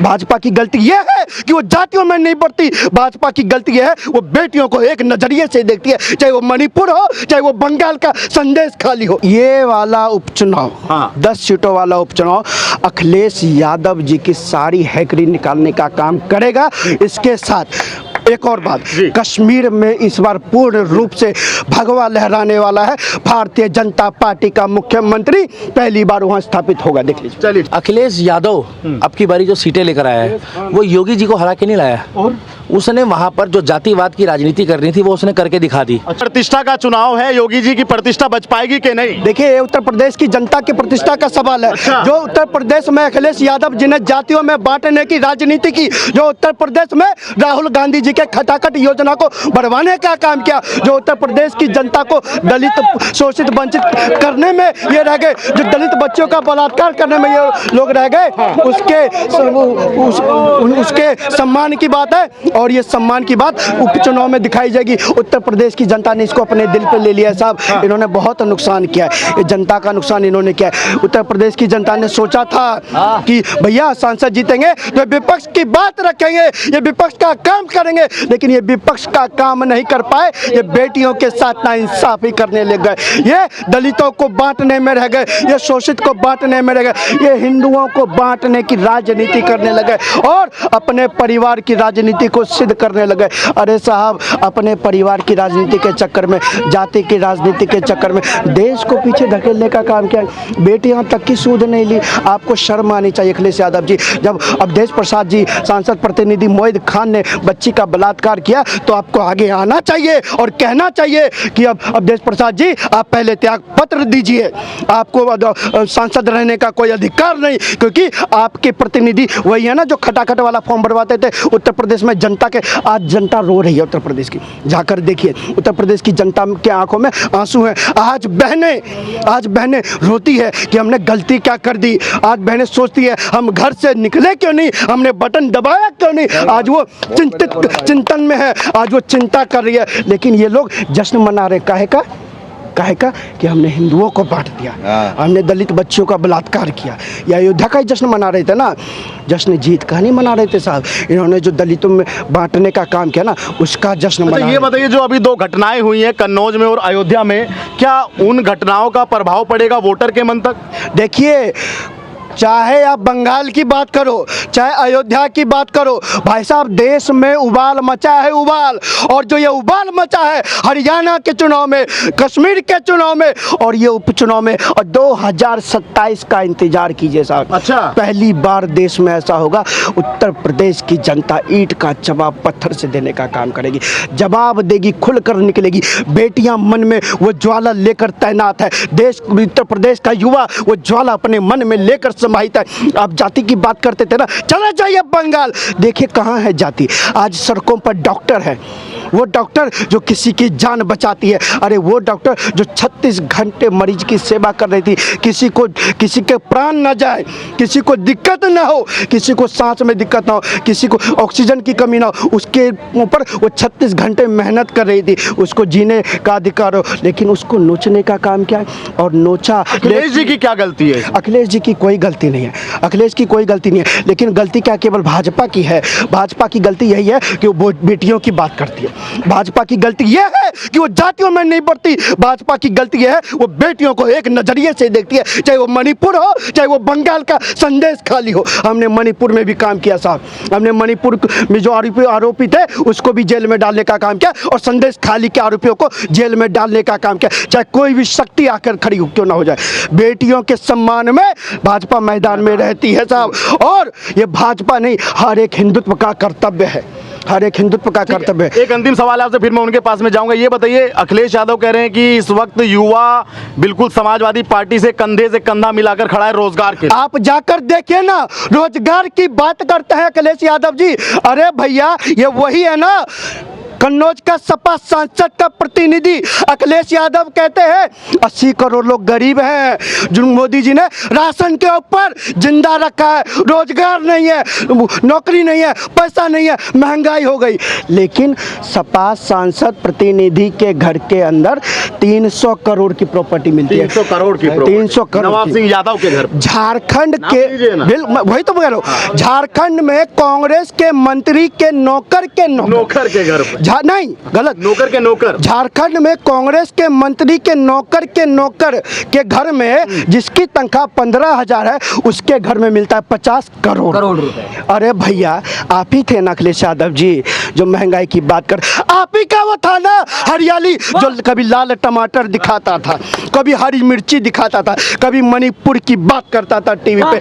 भाजपा की गलती यह है कि वो जातियों में नहीं बढ़ती। भाजपा की गलती यह है वो बेटियों को एक नजरिए से देखती है, चाहे वो मणिपुर हो, चाहे वो बंगाल का संदेश खाली हो। ये वाला उपचुनाव, 10 सीटों वाला उपचुनाव अखिलेश यादव जी की सारी हैकरी निकालने का काम करेगा। इसके साथ एक और बात, कश्मीर में इस बार पूर्ण रूप से भगवा लहराने वाला है। भारतीय जनता पार्टी का मुख्यमंत्री पहली बार वहां स्थापित होगा, देख लीजिए। चलिए, अखिलेश यादव अब की बारी जो सीटें लेकर आया है वो योगी जी को हरा के नहीं लाया, और उसने वहां पर जो जातिवाद की राजनीति करनी थी वो उसने करके दिखा दी। प्रतिष्ठा का चुनाव है, योगी जी की प्रतिष्ठा बच पाएगी कि नहीं? देखिए, उत्तर प्रदेश की जनता की प्रतिष्ठा का सवाल है। जो उत्तर प्रदेश में अखिलेश यादव जी ने जातियों में बांटने की राजनीति की, जो उत्तर प्रदेश में राहुल गांधी जी के खटाखट योजना को बढ़वाने का काम किया, जो उत्तर प्रदेश की जनता को दलित शोषित वंचित करने में ये रह गए, जो दलित बच्चों का बलात्कार करने में ये लोग रह गए, उसके सम्मान की बात है। और ये सम्मान की बात उपचुनाव में दिखाई जाएगी। उत्तर प्रदेश की जनता ने इसको अपने दिल पे ले लिया साहब। इन्होंने बहुत नुकसान किया है, ये जनता का नुकसान इन्होंने किया है। उत्तर प्रदेश की जनता ने सोचा था कि भैया सांसद जीतेंगे तो विपक्ष की बात रखेंगे, ये विपक्ष का काम करेंगे, लेकिन ये विपक्ष का काम नहीं कर पाए। ये बेटियों के साथ नाइंसाफी करने लग गए, ये दलितों को बांटने में रह गए, ये शोषित को बांटने में रह गए, ये हिंदुओं को बांटने की राजनीति करने लगे और अपने परिवार की राजनीति को सिद्ध करने लगे। अरे साहब, अपने परिवार की राजनीति के चक्कर में, जाति की राजनीति के चक्कर में देश को पीछे धकेलने का काम किया। बेटियां तक की सूद नहीं ली। आपको शर्म आनी चाहिए अखिलेश यादव जी। जब अवधेश प्रसाद जी, सांसद प्रतिनिधि मोहित खान ने बच्ची का बलात्कार किया तो आपको आगे आना चाहिए और कहना चाहिए कि अब अवधेश प्रसाद जी आप पहले त्याग पत्र दीजिए, आपको सांसद रहने का कोई अधिकार नहीं, क्योंकि आपके प्रतिनिधि वही है ना जो खटाखट वाला फॉर्म भरवाते थे उत्तर प्रदेश में जनता के। आज जनता रो रही है उत्तर प्रदेश की, जाकर देखिए उत्तर प्रदेश की जनता के आंखों में आंसू हैं। आज बहनें रोती है कि हमने गलती क्या कर दी। आज बहनें सोचती है हम घर से निकले क्यों नहीं, हमने बटन दबाया क्यों नहीं। आज वो चिंतन में है, आज वो चिंता कर रही है। लेकिन ये लोग जश्न मना रहे, काहे का कि हमने हिंदुओं को बांट दिया, हमने दलित बच्चियों का बलात्कार किया। या अयोध्या का ही जश्न मना रहे थे ना, जश्न जीत का नहीं मना रहे थे साहब। इन्होंने जो दलितों में बांटने का काम किया ना, उसका जश्न मना। ये बताइए, जो अभी 2 घटनाएं हुई हैं कन्नौज में और अयोध्या में, क्या उन घटनाओं का प्रभाव पड़ेगा वोटर के मन तक? देखिए, चाहे आप बंगाल की बात करो, चाहे अयोध्या की बात करो, भाई साहब देश में उबाल मचा है, उबाल। और जो ये उबाल मचा है हरियाणा के चुनाव में, कश्मीर के चुनाव में और ये उपचुनाव में, और 2027 का इंतजार कीजिए साहब। अच्छा, पहली बार देश में ऐसा होगा। उत्तर प्रदेश की जनता ईंट का जवाब पत्थर से देने का काम करेगी, जवाब देगी, खुलकर निकलेगी। बेटियां मन में वो ज्वाला लेकर तैनात है। देश उत्तर प्रदेश का युवा वो ज्वाला अपने मन में लेकर समाहित है। आप जाति की बात करते थे ना, चले जाइए बंगाल, देखिए कहाँ है जाति। आज सड़कों पर डॉक्टर है, वो डॉक्टर जो किसी की जान बचाती है। अरे वो डॉक्टर जो 36 घंटे मरीज की सेवा कर रही थी, किसी के प्राण ना जाए, किसी को दिक्कत ना हो, किसी को सांस में दिक्कत ना हो, किसी को ऑक्सीजन की कमी ना हो, उसके ऊपर वो 36 घंटे मेहनत कर रही थी, उसको जीने का अधिकार हो। लेकिन उसको नोचने का काम क्या है, और नोचा। अखिलेश जी की क्या गलती है? अखिलेश जी की कोई गलती नहीं है, अखिलेश की कोई गलती नहीं है। लेकिन गलती क्या केवल भाजपा की है? भाजपा की गलती यही है कि वो बेटियों की बात करती है। भाजपा की गलती यह है कि वो जातियों में नहीं बढ़ती। भाजपा की गलती यह है वो बेटियों को एक नजरिए से देखती है, चाहे वो मणिपुर हो, चाहे वो बंगाल का संदेश खाली हो। हमने मणिपुर में भी काम किया साहब, हमने मणिपुर में जो आरोपी थे उसको भी जेल में डालने का काम किया, और संदेश खाली के आरोपियों को जेल में डालने का काम किया, चाहे कोई भी शक्ति आकर खड़ी क्यों ना हो जाए। बेटियों के सम्मान में भाजपा मैदान में रहती है साहब, और ये भाजपा नहीं, हर एक हिंदुत्व का कर्तव्य है, हर एक हिंदुत्व का कर्तव्य है। एक अंतिम सवाल आपसे, फिर मैं उनके पास में जाऊंगा। ये बताइए, अखिलेश यादव कह रहे हैं कि इस वक्त युवा बिल्कुल समाजवादी पार्टी से कंधे से कंधा मिलाकर खड़ा है रोजगार के। आप जाकर देखिए ना, रोजगार की बात करते हैं अखिलेश यादव जी। अरे भैया, ये वही है ना कन्नौज का सपा सांसद का प्रतिनिधि अखिलेश यादव कहते हैं 80 करोड़ लोग गरीब हैं, जो मोदी जी ने राशन के ऊपर जिंदा रखा है, रोजगार नहीं है, नौकरी नहीं है, पैसा नहीं है, महंगाई हो गई। लेकिन सपा सांसद प्रतिनिधि के घर के अंदर 300 करोड़ की प्रॉपर्टी मिलती है। 300 करोड़ की 300 करोड़ नवाब सिंह यादव के घर। झारखंड नाम के लीजिए ना। वही तो मैं कह रहा हूँ, झारखंड में कांग्रेस के मंत्री के नौकर के नौकर के घर पे। नहीं गलत, नौकर के नौकर। झारखंड में कांग्रेस के मंत्री के नौकर के घर में जिसकी तनख्वाह 15,000 है, उसके घर में मिलता है 50 करोड़ रुपए। अरे भैया, आप ही थे ना अखिलेश यादव जी जो महंगाई की बात कर, आप ही का वो था ना हरियाली जो कभी लाल टमाटर दिखाता था, कभी हरी मिर्ची दिखाता था, कभी मणिपुर की बात करता था टीवी पे।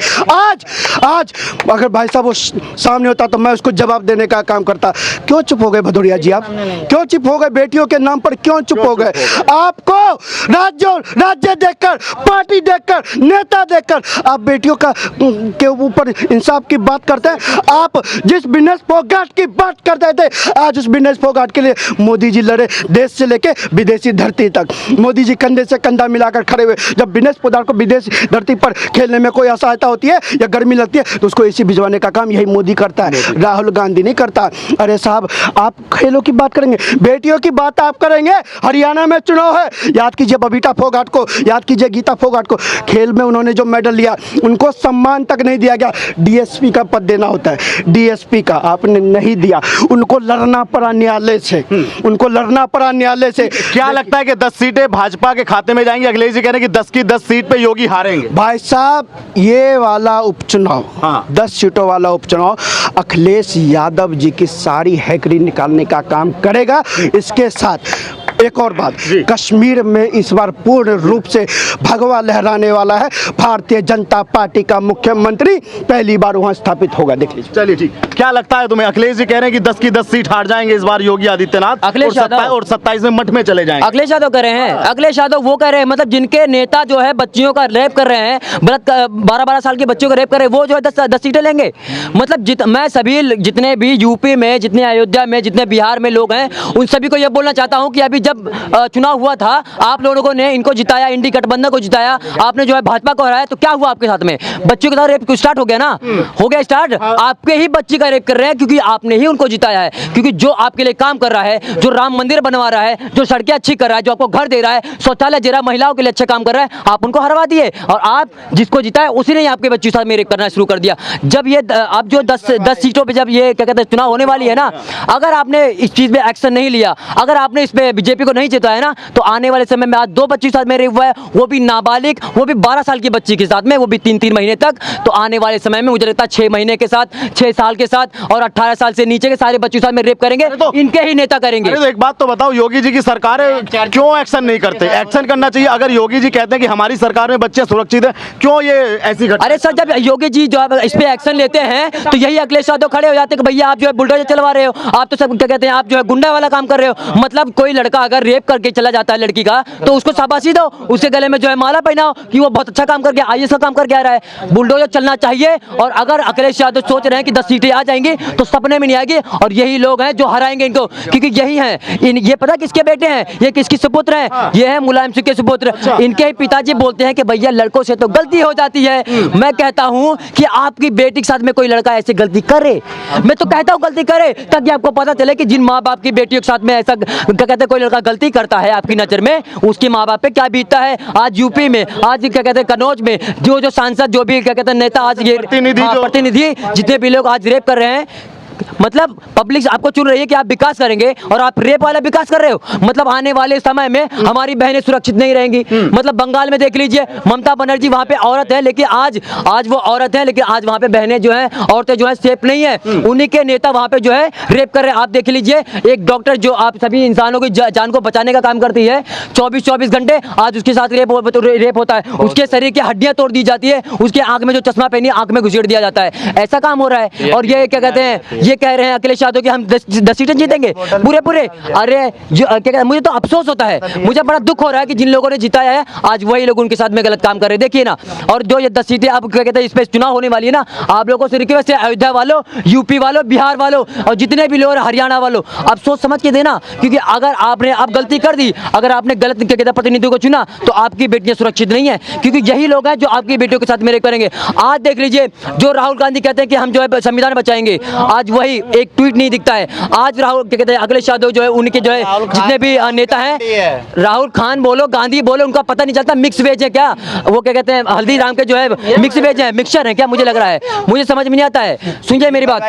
आज अगर भाई साहब वो सामने होता तो मैं उसको जवाब देने का काम करता। क्यों चुप हो गए भदौरिया जी? आप क्यों चुप हो गए? बेटियों के नाम पर क्यों चुप हो गए? आपको राज्य देकर, पार्टी देकर, नेता देकर आप बेटियों का के ऊपर इंसाफ की बात करते हैं। आप जिस बिजनेस फोगाट की बात करते थे, आज उस बिजनेस फोगाट के लिए मोदी जी लड़े, देश से लेके विदेशी धरती तक। मोदी जी कंधे से कंधा मिलाकर खड़े हुए। जब बिजनेस फोगाट को विदेशी धरती पर खेलने में कोई असहायता होती है या गर्मी लगती है तो उसको एसी भिजवाने का काम यही मोदी करता है, राहुल गांधी नहीं करता। अरे साहब, आप खेलों की बात करेंगे, बेटियों की बात आप करेंगे। हरियाणा में चुनाव है, याद कीजिए बबीता फोगाट को, याद कीजिए गीता फोगाट को। खेल में उन्होंने जो मेडल लिया उनको सम्मान तक नहीं दिया गया। डीएसपी का पद देना होता है, डीएसपी का आपने नहीं दिया। उनको लड़ना पड़ा न्यायालय से, उनको लड़ना पड़ा न्यायालय से। क्या लगता है कि 10 सीटें भाजपा के खाते में जाएंगी? अखिलेश जी कह रहे हैं कि 10 की 10 सीट पे योगी हारेंगे। भाई साहब, ये वाला उपचुनाव, 10 सीटों वाला उपचुनाव अखिलेश यादव जी की सारी हैकरी निकालने का काम करेगा। इसके साथ एक और बात, कश्मीर में इस बार पूर्ण रूप से भगवा लहराने वाला है। भारतीय जनता पार्टी का मुख्यमंत्री पहली बार वहां स्थापित होगा, देख लीजिए। चलिए ठीक, क्या लगता है तुम्हें? अखिलेश जी कह रहे हैं कि 10 की 10 सीट हार जाएंगे इस बार योगी आदित्यनाथ, अखिलेश यादव और 27 में मठ में चले जाएंगे। अखिलेश यादव कह रहे हैं, अखिलेश यादव वो कह रहे हैं, मतलब जिनके नेता जो है बच्चियों का रेप कर रहे हैं, 12-12 साल के बच्चों का रेप कर रहे हैं, वो जो है 10 सीटें लेंगे। मतलब मैं सभी जितने भी यूपी में, जितने अयोध्या में, जितने बिहार में लोग हैं, उन सभी को यह बोलना चाहता हूं कि अभी जब चुनाव हुआ था, आप लोगों ने इनको जिताया, इंडी गठबंधन को जिताया, आपने जो है भाजपा को हराया, तो क्या हुआ आपके साथ में? बच्चों के साथ रेप स्टार्ट हो गया ना, हो गया स्टार्ट। आपके ही बच्ची का रेप कर रहे हैं क्योंकि आपने ही उनको जिताया है। क्योंकि जो आपके लिए काम कर रहा है, जो राम मंदिर बनवा रहा है, जो सड़कें अच्छी कर रहा है, जो आपको घर दे रहा है, शौचालय दे रहा है, महिलाओं के लिए अच्छे काम कर रहा है, आप उनको हरवा दिए। और आप जिसको जिताया उसी ने आपके बच्ची के साथ में रेप करना शुरू कर दिया। जब ये आप जो 10 सीटों पर जब ये क्या कहते हैं चुनाव होने वाली है ना, अगर आपने इस चीज में एक्शन नहीं लिया, अगर आपने इस पे बीजेपी को नहीं जिताया ना, तो आने वाले समय में आज 2 बच्ची के साथ में रेप हुआ है, वो भी नाबालिग, वो भी 12 साल की बच्ची के साथ में, वो भी 3-3 महीने तक। तो आने वाले समय में मुझे लगता है 6 महीने के साथ, 6 साल के साथ और 18 साल से नीचे के सारे बच्चों के साथ में रेप करेंगे, तो इनके ही नेता करेंगे। अरे तो एक बात तो बताओ, योगी जी की सरकार है, क्यों एक्शन नहीं करते? एक्शन करना चाहिए। अगर योगी जी कहते हैं कि हमारी सरकार में बच्चे सुरक्षित हैं, क्यों ये ऐसी घटना? अरे सर, जब योगी जी जो इस पे एक्शन लेते हैं तो यही अखिलेश यादव खड़े हो जाते हैं कि भैया आप जो है बुलडोजर चलवा रहे हो, आप तो सब क्या कहते हैं, आप जो है गुंडा वाला काम कर रहे हो। मतलब कोई लड़का अगर रेप करके चला जाता है लड़की का, तो उसको शाबाशी दो, उसके गले में जो है माला पहनाओ कि वो बहुत अच्छा काम कर गया, आईएएस का काम करके आ रहा है। बुलडोजर चलना चाहिए। और अगर अखिलेश यादव सोच रहे हैं कि 10 सीटें आ जाएंगी, तो सपने में नहीं आएगी। और यही लोग हैं जो हराएंगे इनको, क्योंकि यही हैं। ये पता किसके बेटे हैं, ये किसकी सुपुत्र हैं? ये है मुलायम सिंह के सुपुत्र। इनके ही पिताजी बोलते हैं कि भैया लड़कों से तो गलती हो जाती है। मैं कहता हूं कि आपकी बेटी के साथ में कोई लड़का ऐसे गलती करे, मैं तो कहता हूं गलती करे, ताकि आपको पता चले कि जिन माँ बाप की बेटियों के साथ में ऐसा क्या कहते हैं कोई लड़का गलती करता है आपकी नजर में, उसके माँ बाप पे क्या बीतता है। आज यूपी में, आज क्या कहते हैं कन्नौज में जो सांसद, जो भी क्या कहते हैं नेता, आज ये प्रतिनिधि जितने भी लोग आज रेप कर रहे हैं, मतलब पब्लिक आपको चुन रही है कि आप विकास करेंगे और आप रेप वाला विकास कर रहे हो। मतलब आने वाले समय में हमारी बहनें सुरक्षित नहीं रहेंगी। मतलब बंगाल में देख लीजिए, ममता बनर्जी वहां पे औरत है, लेकिन आज वो औरत है, लेकिन आज वहां पे बहनें जो हैं, औरतें जो हैं सेफ नहीं है। उन्हीं के नेता वहां पे जो है रेप कर रहे हैं। आप देख लीजिए, एक डॉक्टर जो आप सभी इंसानों की जान को बचाने का काम करती है, 24-24 घंटे आज उसके साथ रेप होता है। उसके शरीर की हड्डियां तोड़ दी जाती है, उसके आंख में जो चश्मा पहनी आंख में घुसेड़ दिया जाता है। ऐसा काम हो रहा है। और ये क्या कहते हैं, ये कह रहे हैं अखिलेश यादव कि हम 10 सीटें जीतेंगे पूरे। अरे जो क्या कहते हैं, मुझे तो अफसोस होता है, मुझे बड़ा दुख हो रहा है कि जिन लोगों ने जिताया है आज वही लोग उनके साथ में गलत काम कर रहे हैं। देखिए ना, और जो ये 10 सीटें अब क्या कहते हैं इस पे चुनाव होने वाली है ना, आप लोगों से रिक्वेस्ट है, अयोध्या वालों, यूपी वालों, बिहार वालों और जितने भी लोग हरियाणा वालों, आप सोच समझ के देना, क्योंकि अगर आपने आप गलती कर दी, अगर आपने गलत क्या कहते हैं प्रतिनिधियों को चुना तो आपकी बेटियां सुरक्षित नहीं है, क्योंकि यही लोग हैं जो आपकी बेटियों के साथ मेरे करेंगे। आज देख लीजिए, जो राहुल गांधी कहते हैं कि हम जो है संविधान बचाएंगे, आज वही एक ट्वीट नहीं दिखता है। आज राहुल क्या कहते हैं अखिलेश यादव जो है उनके जो है जितने भी नेता हैं, राहुल खान बोलो, गांधी बोलो, उनका पता नहीं चलता मिक्स वेज है क्या, वो क्या कहते हैं हल्दीराम के जो है मिक्स वेज है, मिक्सचर है क्या, मुझे लग रहा है, मुझे समझ में नहीं आता है। सुनिए मेरी बात,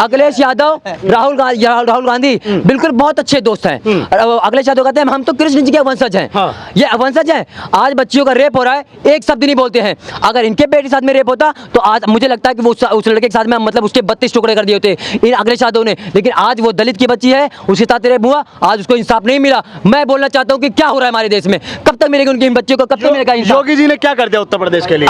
अखिलेश यादव राहुल गांधी बिल्कुल बहुत अच्छे दोस्त हैं। अखिलेश यादव कहते हैं हम तो कृष्ण जी के वंशज हैं, ये वंशज हैं। आज बच्चियों का रेप हो रहा है, एक शब्द नहीं बोलते हैं। अगर इनके बेटे के साथ में रेप होता तो आज मुझे लगता है कि वो उस लड़के के साथ में मतलब उसके 32 टुकड़े कर दिए होते इन अखिलेश यादव ने, लेकिन आज वो दलित की बच्ची है, उसके साथ रेप हुआ, आज उसको इंसाफ नहीं मिला। मैं बोलना चाहता हूँ कि क्या हो रहा है हमारे देश में, कब तक मिलेगी उनकी बच्चियों को, कब तक मिलेगा इंसाफ? योगी जी ने क्या कर दिया उत्तर प्रदेश के लिए?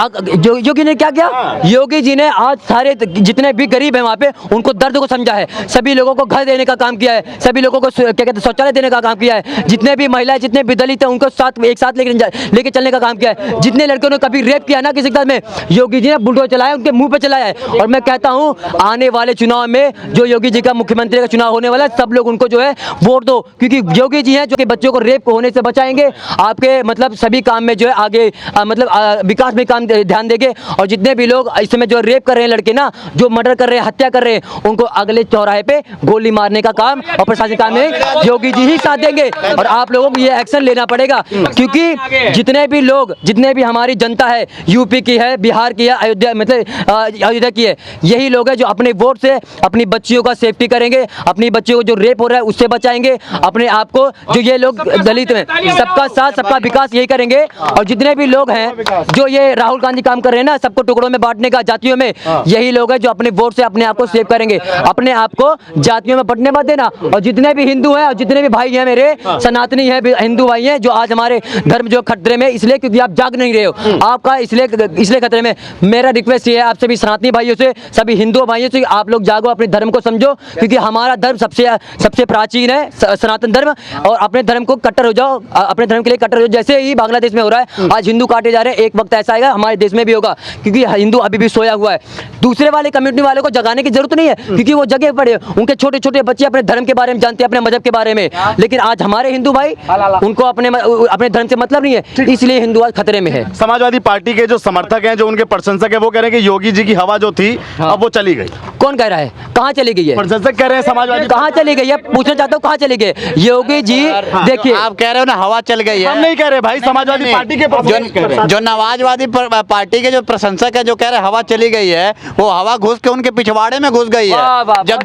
योगी ने क्या किया? योगी जी ने आज सारे जितने भी गरीब हैं वहाँ पे उनको दर्द को समझा है, सभी लोगों को घर देने का काम किया है, सभी लोगों को क्या कहते हैं शौचालय देने का काम किया है, जितने भी महिलाएं जितने भी दलित हैं उनको साथ एक साथ लेके चलने का काम किया है। जितने लड़कों ने कभी रेप किया ना किसी के साथ में, योगी जी ने बुलडोजर चलाया, उनके मुंह पे चलाया है। और मैं कहता हूँ आने वाले चुनाव में जो योगी जी का मुख्यमंत्री का चुनाव होने वाला है, सब लोग उनको जो है वोट दो, क्योंकि योगी जी हैं जो कि बच्चों को रेप होने से बचाएंगे, आपके मतलब सभी काम में जो है आगे मतलब विकास में काम ध्यान देंगे। और जितने भी लोग इस समय जो रेप कर रहे हैं लड़के ना, जो मर्डर कर रहे हैं, हत्या कर रहे हैं, उनको अगले चौराहे पे गोली मारने का काम और प्रशासनिक काम में योगी जी ही साथ देंगे। और आप लोगों को ये एक्शन लेना पड़ेगा, क्योंकि जितने भी लोग, जितने भी हमारी जनता है, यूपी की है, बिहार की है, अयोध्या मतलब अयोध्या की है, यही लोग हैं जो अपने वोट से अपनी बच्चियों का सेफ्टी करेंगे, अपनी बच्चियों को जो रेप हो रहा है उससे बचाएंगे, अपने आप को जो ये लोग दलित में सबका साथ सबका विकास यही करेंगे। और जितने भी लोग हैं जो ये राहुल गांधी काम कर रहे हैं ना, सबको टुकड़ों में बांटने का, जातियों में, यही लोग हैं जो अपने वोट से अपने आप को सेव करेंगे, अपने आप को जातियों में बंटने मत देना। और जितने भी हिंदू हैं और जितने भी भाई हैं मेरे सनातनी हैं, हिंदू भाई हैं, जो आज हमारे धर्म जो खतरे में, इसलिए क्योंकि आप जाग नहीं रहे हो, आपका इसलिए खतरे में। मेरा रिक्वेस्ट ये है आप सभी सनातनी भाइयों से, सभी हिंदू भाइयों से, आप लोग जागो, अपने धर्म को समझो, क्योंकि हमारा धर्म सबसे प्राचीन है, सनातन धर्म। और अपने धर्म को कट्टर हो जाओ, अपने धर्म के लिए कट्टर हो जाओ, जैसे ही बांग्लादेश में हो रहा है, आज हिंदू काटे जा रहे हैं, एक वक्त ऐसा आएगा हमारे देश में भी होगा, क्योंकि हिंदू अभी भी सोया हुआ है। दूसरे वाले कम्युनिटी वालों को जगाने की जरूरत नहीं है, क्योंकि वो जगे पड़े, उनके छोटे छोटे बच्चे अपने धर्म के बारे में जानते हैं, अपने मजहब के बारे में। लेकिन आज हमारे हिंदू भाई, उनको अपने धर्म से मतलब नहीं है, इसलिए हिंदू आज खतरे में है। समाजवादी पार्टी के जो समर्थक हैं, जो उनके प्रशंसक हैं, वो कह रहे हैं कि योगी जी की हवा जो थी अब वो चली गई। कौन कह रहा है? कहाँ चली गई है? प्रशंसक कह रहे हैं समाजवादी। कहाँ चली गई है? पूछना चाहता हूँ कहाँ चली गई योगी जी? देखिए, आप कह रहे हो ना हवा चल गई है, हम नहीं कह रहे भाई, समाजवादी पार्टी के प्रशंसक कह रहे हैं। जो नवाजवादी पार्टी के जो प्रशंसक है जो कह रहे हवा चली गई है, वो हवा घुस के उनके पिछवाड़े में घुस गई है। जब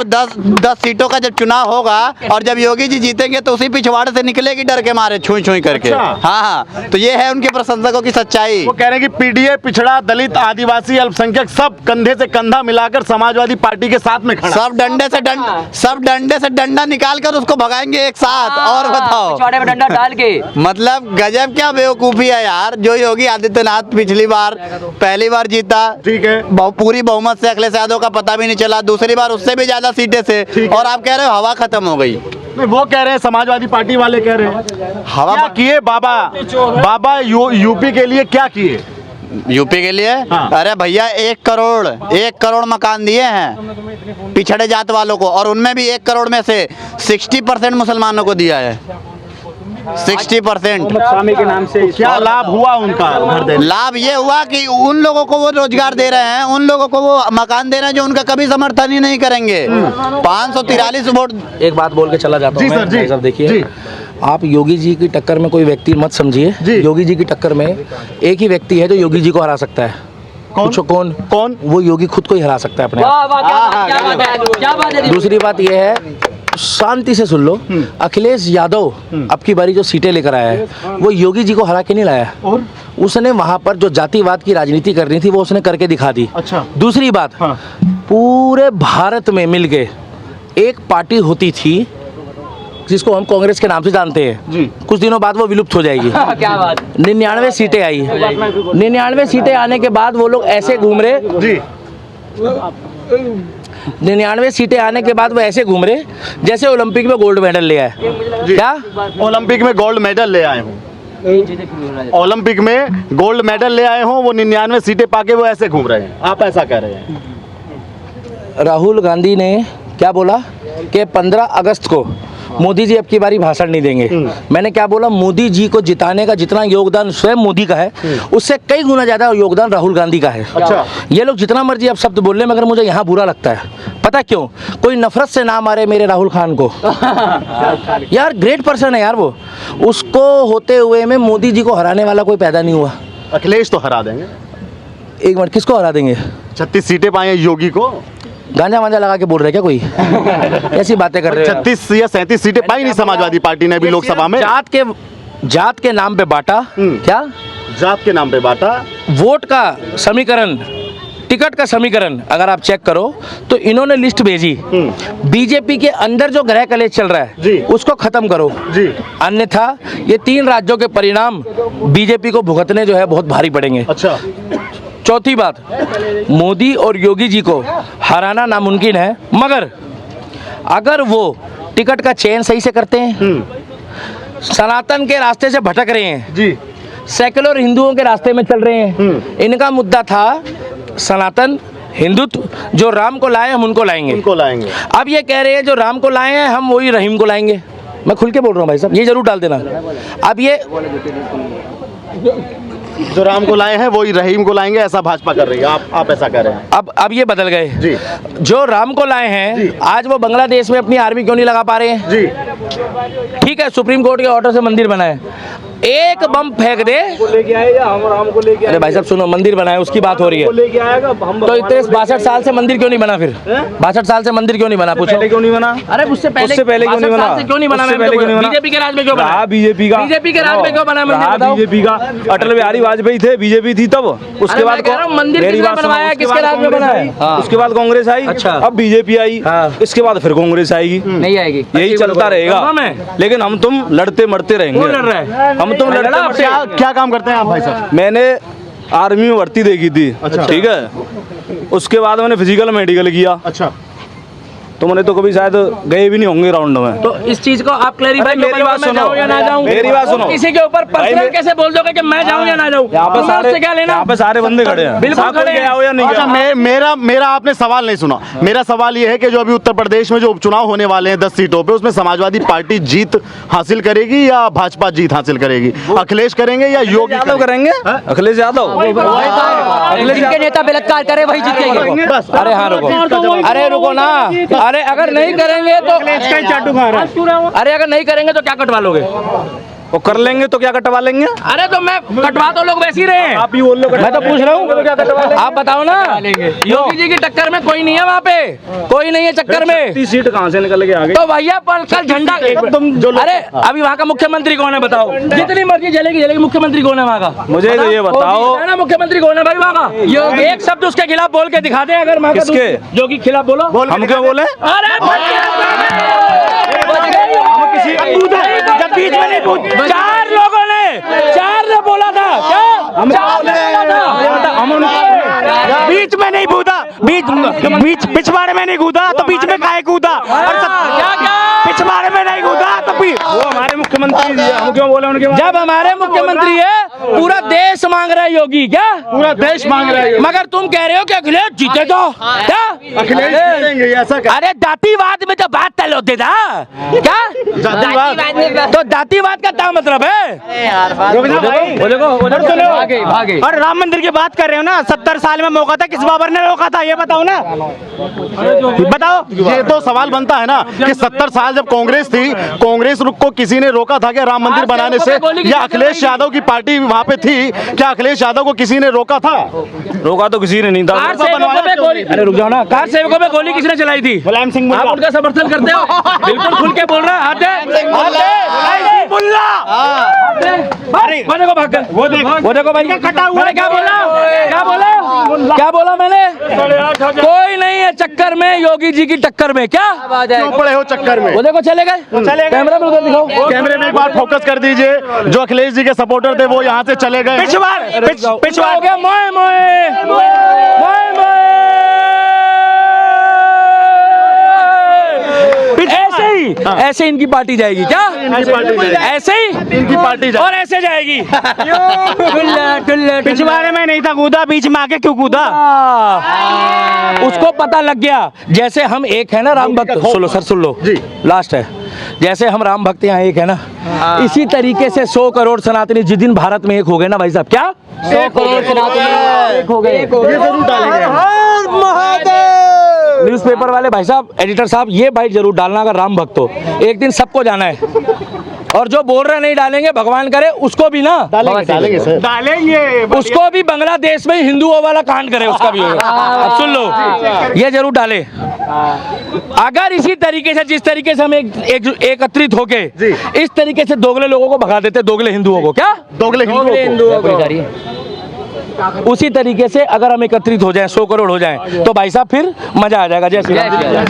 10 सीटों का जब चुनाव होगा और जब योगी जी जीतेंगे तो उसी पिछवाड़े से निकलेगी डर के मारे, छुई छुई करके। हाँ, तो ये है उनके प्रशंसकों की सच्चाई। वो कह रहे हैं कि पीडीए, पिछड़ा, दलित, आदिवासी, अल्पसंख्यक सब कंधे से कंधा मिलाकर समाजवादी पार्टी के साथ में खड़ा, सब डंडे से डंडा निकाल कर उसको भगाएंगे एक साथ। और बताओ, पिछवाड़े में डंडा डाल के, मतलब गजब क्या बेवकूफी है यार। जो योगी आदित्यनाथ पहली बार जीता, ठीक है, पूरी बहुमत से, अखिलेश यादव का पता भी नहीं चला, दूसरी बार उससे भी ज्यादा सीटें से, और आप कह रहे हो हवा खत्म हो गई। वो कह रहे हैं, समाजवादी पार्टी वाले कह रहे हैं हवा क्या किए बाबा यूपी के लिए क्या किए? यूपी के लिए अरे भैया 1 करोड़ मकान दिए हैं पिछड़े जात वालों को, और उनमें भी 1 करोड़ में से 60% मुसलमानों को दिया है। 60% स्वामी के नाम से क्या लाभ हुआ उनका? लाभ ये हुआ कि उन लोगों को वो रोजगार दे रहे हैं, उन लोगों को वो मकान दे रहे हैं जो उनका कभी समर्थन ही नहीं करेंगे। 543 वोट। एक बात बोल के चला जाता हूँ मैं, भाई साहब देखिए, आप योगी जी की टक्कर में कोई व्यक्ति मत समझिए। योगी जी की टक्कर में एक ही व्यक्ति है जो योगी जी को हरा सकता है। पूछो कौन? वो योगी खुद को ही हरा सकता है अपने आप। दूसरी बात ये है, शांति से सुन लो, अखिलेश यादव अब की बारी जो सीटें लेकर आया है, वो योगी जी को हरा के नहीं लाया, और उसने वहां पर जो जातिवाद की राजनीति करनी थी वो उसने करके दिखा दी। अच्छा। दूसरी बात, पूरे भारत में मिल के एक पार्टी होती थी जिसको हम कांग्रेस के नाम से जानते हैं जी। कुछ दिनों बाद वो विलुप्त हो जाएगी। क्या बात? 99 सीटें आई, 99 सीटें आने के बाद वो लोग ऐसे घूम रहे जी, 99 सीटें आने के बाद वो ऐसे घूम रहे जैसे ओलंपिक में गोल्ड मेडल ले आए। क्या ओलंपिक में गोल्ड मेडल ले आए हों, ओलंपिक में गोल्ड मेडल ले आए हों, वो 99 सीटें पाके वो ऐसे घूम रहे हैं, आप ऐसा कह रहे हैं। राहुल गांधी ने क्या बोला कि 15 अगस्त को मोदी जी अब की बारी भाषण नहीं देंगे। मैंने क्या बोला, मोदी जी को जिताने का जितना योगदान स्वयं मोदी का है उससे कई गुना ज्यादा योगदान राहुल गांधी का है। अच्छा। ये लोग जितना मर्जी अब शब्द बोल ले, मगर मुझे यहाँ बुरा लगता है। पता क्यों? कोई नफरत से ना मारे मेरे राहुल खान को। यार ग्रेट पर्सन है यार वो, उसको होते हुए में मोदी जी को हराने वाला कोई पैदा नहीं हुआ। अखिलेश तो हरा देंगे। एक मिनट, किसको हरा देंगे? 36 सीटें पाए हैं योगी को। गांजा वांजा लगा के बोल रहे क्या कोई? ऐसी बातें कर रहे हो। 36 या 37 सीटें पाई नहीं समाजवादी पार्टी ने अभी लोकसभा में। जात के नाम पे बांटा। क्या जात के नाम पे बांटा? वोट का समीकरण, टिकट का समीकरण अगर आप चेक करो तो इन्होंने लिस्ट भेजी, बीजेपी के अंदर जो ग्रह कलेश चल रहा है जी, उसको खत्म करो जी, अन्यथा ये 3 राज्यों के परिणाम बीजेपी को भुगतने जो है बहुत भारी पड़ेंगे। अच्छा। चौथी बात, मोदी और योगी जी को हराना नामुमकिन है, मगर अगर वो टिकट का चयन सही से करते हैं, सनातन के रास्ते से भटक रहे हैं जी, सेकुलर हिंदुओं के रास्ते में चल रहे हैं। इनका मुद्दा था सनातन हिंदुत्व, जो राम को लाए हम उनको लाएंगे, उनको लाएंगे। अब ये कह रहे हैं जो राम को लाए हैं हम वही रहीम को लाएंगे। मैं खुल के बोल रहा हूँ भाई साहब, ये जरूर डाल देना। अब ये जो राम को लाए हैं वही रहीम को लाएंगे, ऐसा भाजपा कर रही है। आप ऐसा कह रहे हैं। अब ये बदल गए जी। जो राम को लाए हैं आज वो बांग्लादेश में अपनी आर्मी क्यों नहीं लगा पा रहे हैं? जी, ठीक है, सुप्रीम कोर्ट के ऑर्डर से मंदिर बनाए, एक बम फेंक दे लेके आएगा, हम राम को लेके अरे भाई साहब सुनो, मंदिर बनाए उसकी बात हो रही है, लेके आएगा हम। तो इतने 62 साल से मंदिर क्यों नहीं बना? फिर 62 साल से मंदिर क्यों नहीं बना? पूछो क्यों नहीं बना? अरे उससे पहले क्यों नहीं बना? क्यों नहीं बना? बीजेपी के राज में क्यों बना? बीजेपी का क्यों बना मंदिर? बीजेपी का अटल बिहारी वाजपेयी थे, बीजेपी थी तब। उसके बाद मंदिर किसने बनवाया? किसके राज में बना है? उसके बाद कांग्रेस आई। अच्छा। अब बीजेपी आई। इसके बाद फिर कांग्रेस आएगी। नहीं आएगी, यही चलता रहेगा, लेकिन हम तुम लड़ते मरते रहेंगे। कौन लड़ रहा है? हम तुम लड़ते। क्या काम करते हैं आप भाई साहब? मैंने आर्मी में भर्ती देखी थी। अच्छा। ठीक है, उसके बाद मैंने फिजिकल मेडिकल किया। अच्छा। तो मैंने तो कभी शायद गए भी नहीं होंगे राउंड में। तो इस चीज को आप क्लैरिफाई मेरी बात सुनो, या ना जाऊं? मेरी बात सुनो। किसी के ऊपर पर्सनल कैसे बोल दोगे कि मैं जाऊं या ना जाऊं? यहाँ पे सारे क्या लेना? यहाँ पे सारे बंदे खड़े हैं। बिल्कुल खड़े हैं। आओ या नहीं अच्छा, मेरा आपने सवाल नहीं सुना। मेरा सवाल ये है कि जो अभी उत्तर प्रदेश में जो उपचुनाव होने वाले हैं 10 सीटों पे, उसमें समाजवादी पार्टी जीत हासिल करेगी या भाजपा जीत हासिल करेगी? अखिलेश करेंगे या योगी यादव करेंगे? अखिलेश यादव। जिनके नेता बलात्कार करे वही जीतेंगे। अरे हाँ रुको, अरे रुको ना, अरे अगर नहीं करेंगे तो अरे अगर नहीं करेंगे तो क्या कटवा लोगे? वो कर लेंगे तो क्या कटवा लेंगे? अरे तो मैं कटवा तो लोग वैसे ही रहे हैं। आप ही बोल लो। मैं तो पूछ रहा हूँ, आप बताओ ना। योगी जी की टक्कर में कोई नहीं है, वहाँ पे कोई नहीं है चक्कर में। 30 सीट कहाँ से निकल के आ गई? तो भैया कल झंडा तुम जो अरे अभी वहाँ का मुख्यमंत्री कौन है बताओ? जितनी मर्जी जलेगी, मुख्यमंत्री कौन है वहाँ का? मुझे तो ये बताओ ना, मुख्यमंत्री कौन है भाई वहाँ का? योगी एक शब्द उसके खिलाफ बोल के दिखा दे। अगर वहाँ किसके? योगी खिलाफ बोलो। हम क्या बोले? जब बीच में नहीं पूछ, 4 लोगों ने 4 ने बोला था क्या? हम बीच में नहीं कूदा, बीच पिछवाड़े में नहीं कूदा तो बीच में काहे कूदा? और पिछवाड़े में नहीं कूदा तो वो हमारे मुख्यमंत्री हम क्यों बोले उनके? जब हमारे मुख्यमंत्री है, पूरा देश मांग रहा है योगी। क्या पूरा देश मांग रहा है? मगर तुम कह रहे हो कि अखिलेश जीतेगा। क्या अखिलेश जीतेंगे ऐसा? अरे जातिवाद में तो बात तय होते था क्या? तो जातिवाद का क्या मतलब है? और राम मंदिर की बात कर रहे हो ना, 70 साल में मौका था, किस बाबर ने रोका था? ये बताओ ना, बताओ। ये तो सवाल बनता है ना कि 70 साल जब कांग्रेस थी, कांग्रेस को किसी ने रोका था क्या राम मंदिर बनाने से? या अखिलेश यादव की पार्टी वहाँ पे थी, क्या अखिलेश यादव को किसी ने रोका था? रोका तो किसी ने नहीं था। अरे रुक जाओ ना, कार सेवकों पे गोली किसने चलाई थी? मुलायम सिंह आप उनका समर्थन करते हो? बिल्कुल खुल के बोल रहा है। को भाग कर वो देखो भाई, मैंने क्या बोला मैंने? कोई नहीं है चक्कर में योगी जी की टक्कर में। क्या क्यों पड़े हो चक्कर में? वो देखो चले गए। कैमरा में उधर दिखाओ, कैमरे में एक बार फोकस कर दीजिए। जो अखिलेश जी के सपोर्टर थे वो यहाँ से चले गए। पिछवाड़ हो गया। मोए मोए मोए मोए ऐसे इनकी पार्टी जाएगी क्या? ऐसे ही इनकी पार्टी और ऐसे जाएगी। पिछवाड़े में नहीं था कूदा, बीच में आके क्यों कूदा? उसको पता लग गया। जैसे हम एक है ना राम भक्त, सुनो सर सुन लो जी। लास्ट है। जैसे हम राम भक्त यहाँ एक है ना, इसी तरीके से 100 करोड़ सनातनी जिस दिन भारत में एक हो गए ना भाई साहब, क्या 100 करोड़ सनातनी एक हो गए। न्यूज़पेपर वाले भाई साहब, एडिटर साहब, ये बाइट जरूर डालना अगर राम भक्त हो। एक दिन सबको जाना है। और जो बोल रहे नहीं डालेंगे, भगवान करे उसको भी ना डालेंगे सर, डालेंगे। उसको भी बांग्लादेश में हिंदुओं वाला कांड करे, उसका भी होगा। अब सुन लो, ये जरूर डाले। अगर इसी तरीके से, जिस तरीके से हम एकत्रित होके इस तरीके से दोगले लोगों को भगा देते, दोगले हिंदुओं को, क्या दोगले हिंदुओं को, उसी तरीके से अगर हम एकत्रित हो जाएं, 100 करोड़ हो जाएं, तो भाई साहब फिर मजा आ जाएगा। जय श्री राम।